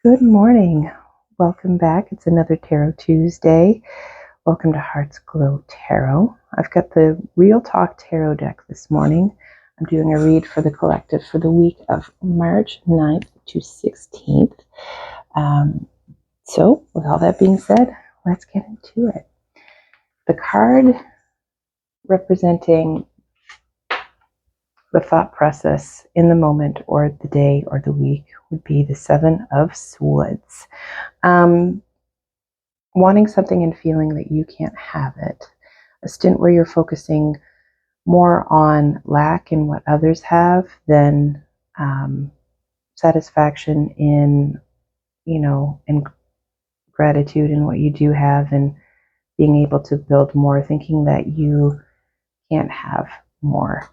Good morning. Welcome back. It's another Tarot Tuesday. Welcome to Hearts Glow Tarot. I've got the Real Talk Tarot deck this morning. I'm doing a read for the collective for the week of March 9th to 16th. So, with all that being said, let's get into it. The card representing the thought process in the moment or the day or the week would be the Seven of Swords. Wanting something and feeling that you can't have it. A stint where you're focusing more on lack in what others have than satisfaction in, and gratitude in what you do have, and being able to build more, thinking that you can't have more.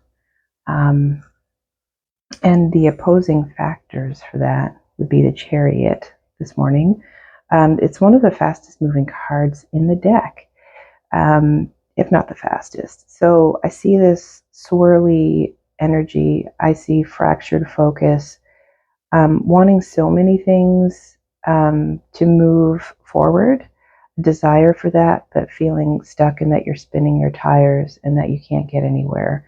And the opposing factors for that would be the Chariot this morning. It's one of the fastest moving cards in the deck, if not the fastest. So I see this swirly energy. I see fractured focus, wanting so many things to move forward, desire for that, but feeling stuck and that you're spinning your tires and that you can't get anywhere.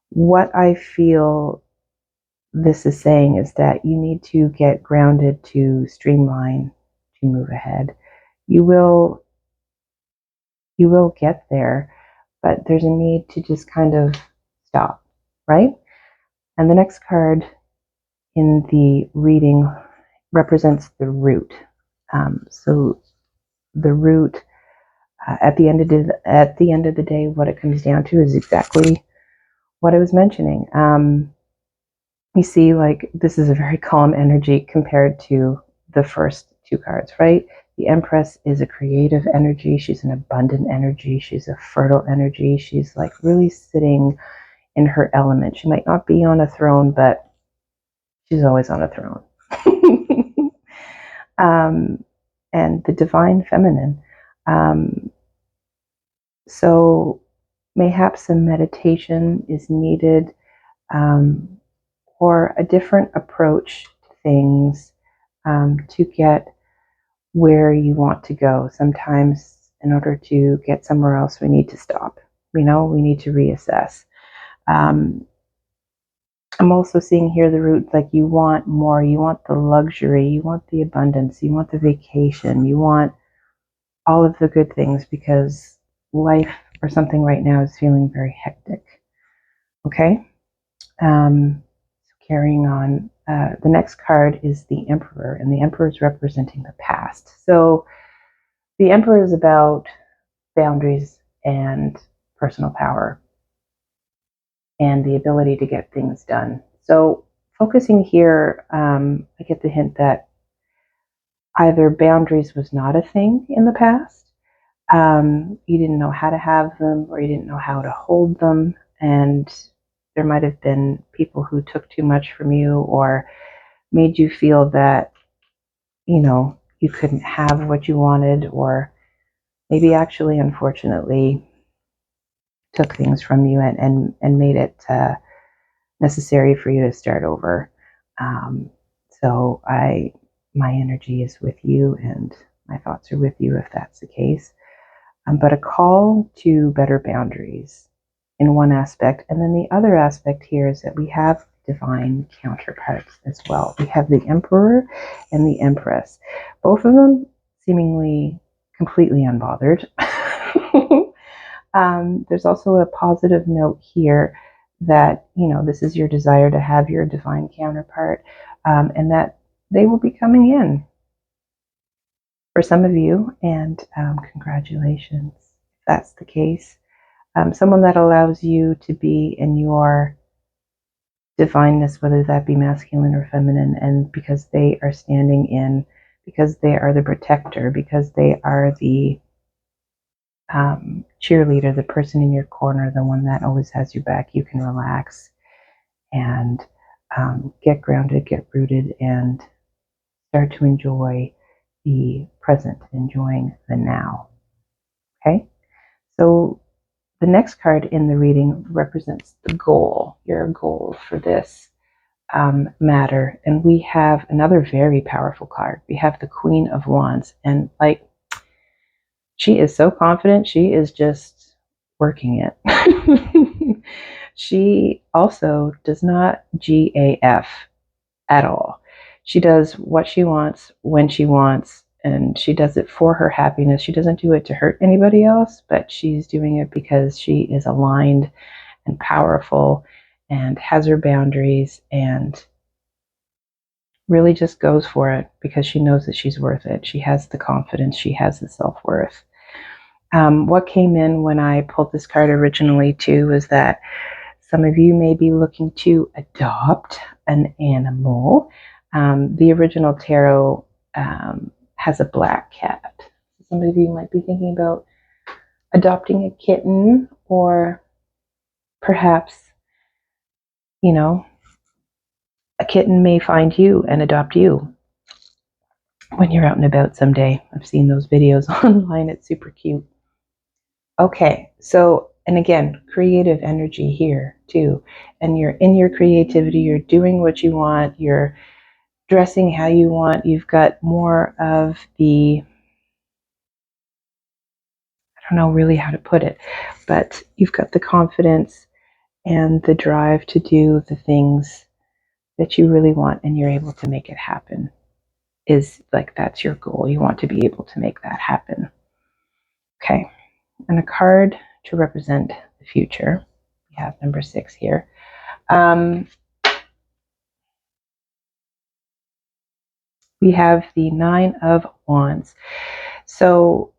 What I feel this is saying is that you need to get grounded to streamline, to move ahead. You will get there, but there's a need to just kind of stop, right? And the next card in the reading represents the root. So the root, at the end of the day, what it comes down to is exactly what I was mentioning. You see, like, this is a very calm energy compared to the first two cards, right? The Empress is a creative energy. She's an abundant energy. She's a fertile energy. She's like really sitting in her element. She might not be on a throne, but she's always on a throne. And the Divine Feminine. So mayhaps some meditation is needed, or a different approach to things, to get where you want to go. Sometimes in order to get somewhere else, we need to stop. We need to reassess. I'm also seeing here the root, like you want more, you want the luxury, you want the abundance, you want the vacation, you want all of the good things because life or something right now is feeling very hectic. Okay? So carrying on, the next card is the Emperor, and the Emperor is representing the past. So the Emperor is about boundaries and personal power and the ability to get things done. So focusing here, I get the hint that either boundaries was not a thing in the past, you didn't know how to have them, or you didn't know how to hold them, and there might have been people who took too much from you or made you feel that, you couldn't have what you wanted, or maybe actually, unfortunately, took things from you and made it necessary for you to start over. So my energy is with you, and my thoughts are with you if that's the case. But a call to better boundaries in one aspect, and then the other aspect here is that we have divine counterparts as well. We have the Emperor and the Empress, both of them seemingly completely unbothered. There's also a positive note here that, this is your desire to have your divine counterpart, and that they will be coming in for some of you, and congratulations if that's the case. Someone that allows you to be in your divineness, whether that be masculine or feminine, and because they are standing in, because they are the protector, because they are the cheerleader, the person in your corner, the one that always has your back, you can relax and get grounded, get rooted, and start to enjoy the present, enjoying the now. Okay? So the next card in the reading represents the goal, your goal for this matter. And we have another very powerful card. We have the Queen of Wands. And like, she is so confident. She is just working it. She also does not GAF at all. She does what she wants when she wants, and she does it for her happiness. She doesn't do it to hurt anybody else, but she's doing it because she is aligned and powerful and has her boundaries and really just goes for it because she knows that she's worth it. She has the confidence, she has the self-worth. What came in when I pulled this card originally too was that some of you may be looking to adopt an animal. The original tarot has a black cat. Some of you might be thinking about adopting a kitten, or perhaps, you know, a kitten may find you and adopt you when you're out and about someday. I've seen those videos online. It's super cute. Okay, so, and again, creative energy here too. And you're in your creativity, you're doing what you want, you're dressing how you want. You've got more of the, I don't know really how to put it, but you've got the confidence and the drive to do the things that you really want, and you're able to make it happen. Is like, that's your goal. You want to be able to make that happen. Okay, and a card to represent the future. We have number 6 here. We have the 9 of Wands. So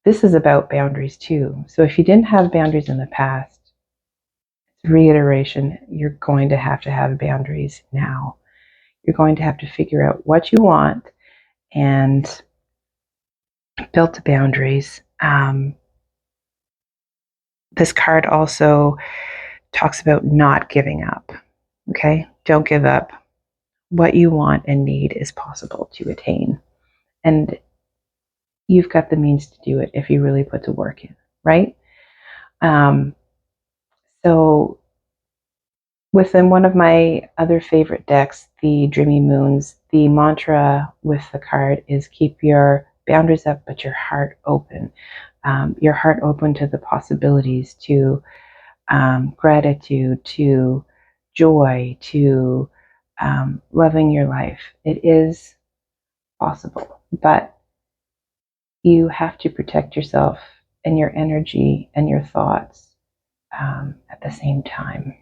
this is about boundaries too. So if you didn't have boundaries in the past, reiteration, you're going to have boundaries now. You're going to have to figure out what you want and build the boundaries. This card also talks about not giving up. Okay? Don't give up. What you want and need is possible to attain. And you've got the means to do it if you really put the work in, right? So within one of my other favorite decks, the Dreamy Moons, the mantra with the card is keep your boundaries up, but your heart open. Your heart open to the possibilities, to gratitude, to joy, to loving your life. It is possible, but you have to protect yourself and your energy and your thoughts at the same time.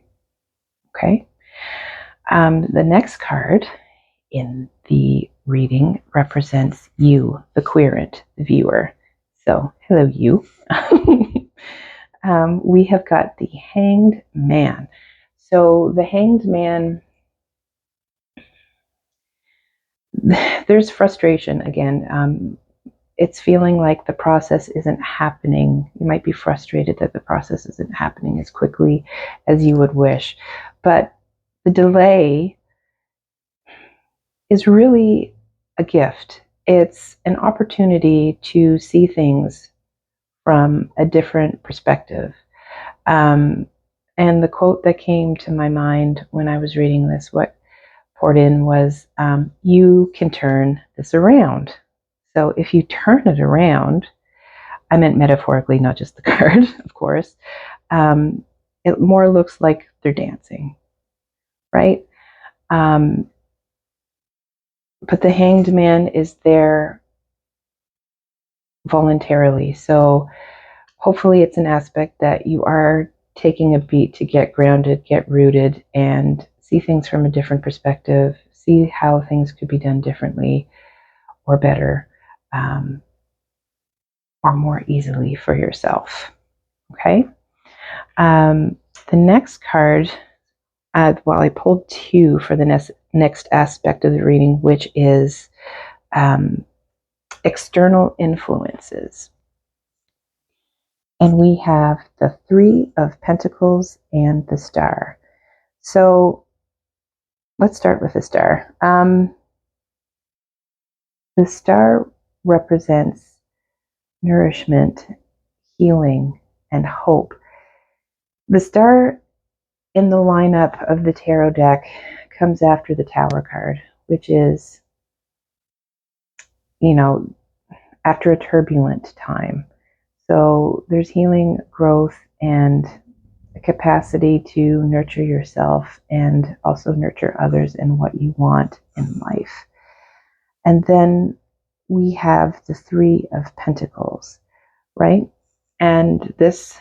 Okay? The next card in the reading represents you, the querent, the viewer. So, hello, you. We have got the Hanged Man. So, the Hanged Man, there's frustration again. It's feeling like the process isn't happening. You might be frustrated that the process isn't happening as quickly as you would wish. But the delay is really a gift. It's an opportunity to see things from a different perspective. And the quote that came to my mind when I was reading this, what poured in was, you can turn this around. So if you turn it around, I meant metaphorically, not just the card, of course, it more looks like they're dancing, right? But the Hanged Man is there voluntarily. So hopefully it's an aspect that you are taking a beat to get grounded, get rooted, and see things from a different perspective, see how things could be done differently or better, or more easily for yourself. Okay? The next card, well, I pulled 2 for the next aspect of the reading, which is external influences. And we have the 3 of Pentacles and the Star. So let's start with the Star. The Star represents nourishment, healing, and hope. The Star in the lineup of the tarot deck comes after the Tower card, which is, after a turbulent time. So there's healing, growth, and a capacity to nurture yourself and also nurture others in what you want in life. And then we have the Three of Pentacles, right? And this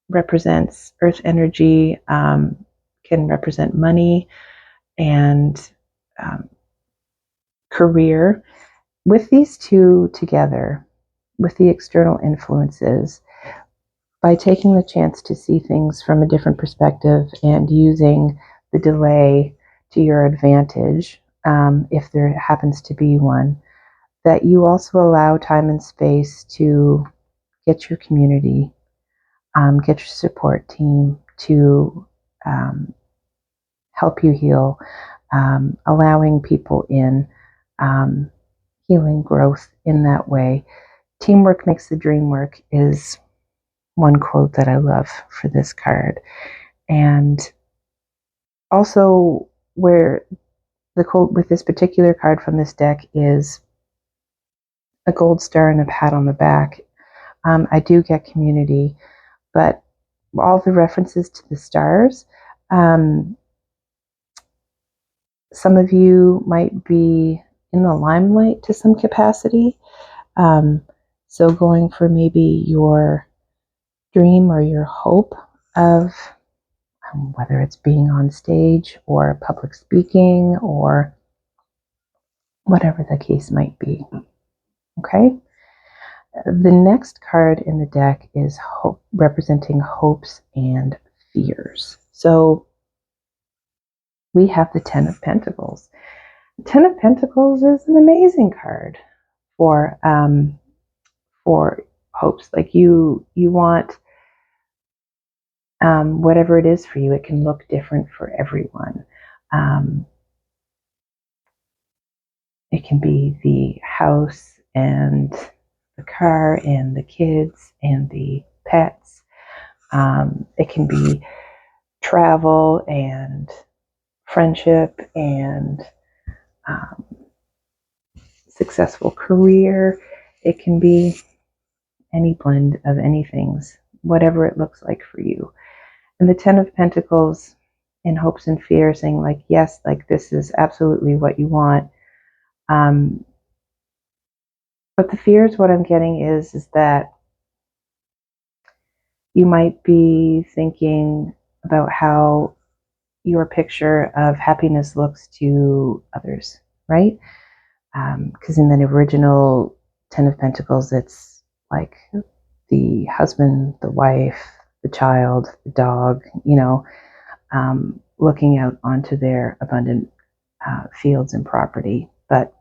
represents earth energy, can represent money and career. With these two together, with the external influences, by taking the chance to see things from a different perspective and using the delay to your advantage, if there happens to be one, that you also allow time and space to get your community, get your support team to help you heal, allowing people in, healing growth in that way. Teamwork makes the dream work is one quote that I love for this card. And also, where the quote with this particular card from this deck is a gold star and a pat on the back. I do get community, but all the references to the stars, some of you might be in the limelight to some capacity. So going for maybe your dream or your hope of whether it's being on stage or public speaking or whatever the case might be. Okay? The next card in the deck is hope, representing hopes and fears. So we have the Ten of Pentacles. The Ten of Pentacles is an amazing card for hopes. Like you want whatever it is for you. It can look different for everyone. It can be the house and the car and the kids and the pets. It can be travel and friendship and successful career. It can be any blend of any things, whatever it looks like for you. And the Ten of Pentacles in hopes and fear, saying like, yes, like this is absolutely what you want. But the fears, what I'm getting is that you might be thinking about how your picture of happiness looks to others, right? Because in the original Ten of Pentacles, it's like the husband, the wife, the child, the dog, looking out onto their abundant fields and property. But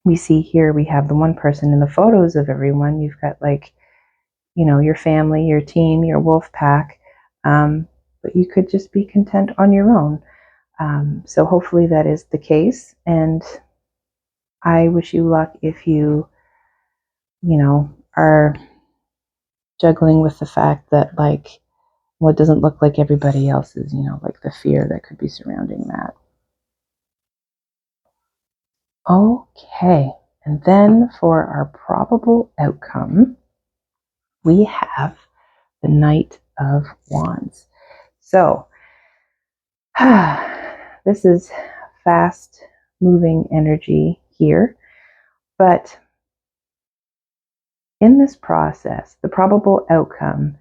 we see here, we have the one person in the photos of everyone. You've got like, your family, your team, your wolf pack, but you could just be content on your own. So hopefully that is the case. And I wish you luck if you, are juggling with the fact that like, well, it doesn't look like everybody else's, like the fear that could be surrounding that. Okay. And then for our probable outcome, we have the Knight of Wands. So, this is fast moving energy here, but in this process, the probable outcome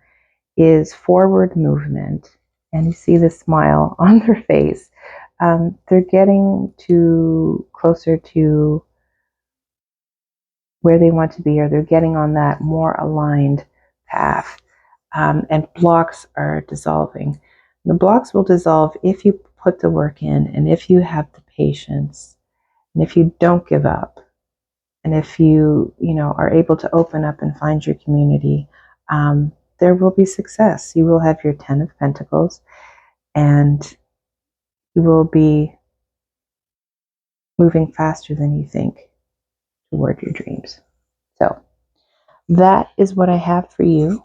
is forward movement, and you see the smile on their face. They're getting closer to where they want to be, or they're getting on that more aligned path, and blocks are dissolving. The blocks will dissolve if you put the work in, and if you have the patience, and if you don't give up, and if you are able to open up and find your community, there will be success. You will have your Ten of Pentacles, and you will be moving faster than you think toward your dreams. So that is what I have for you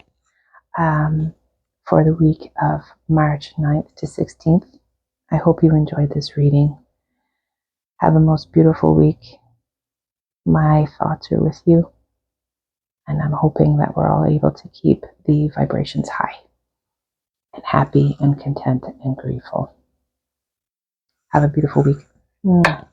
for the week of March 9th to 16th. I hope you enjoyed this reading. Have a most beautiful week. My thoughts are with you, and I'm hoping that we're all able to keep the vibrations high and happy and content and grateful. Have a beautiful week. Mwah.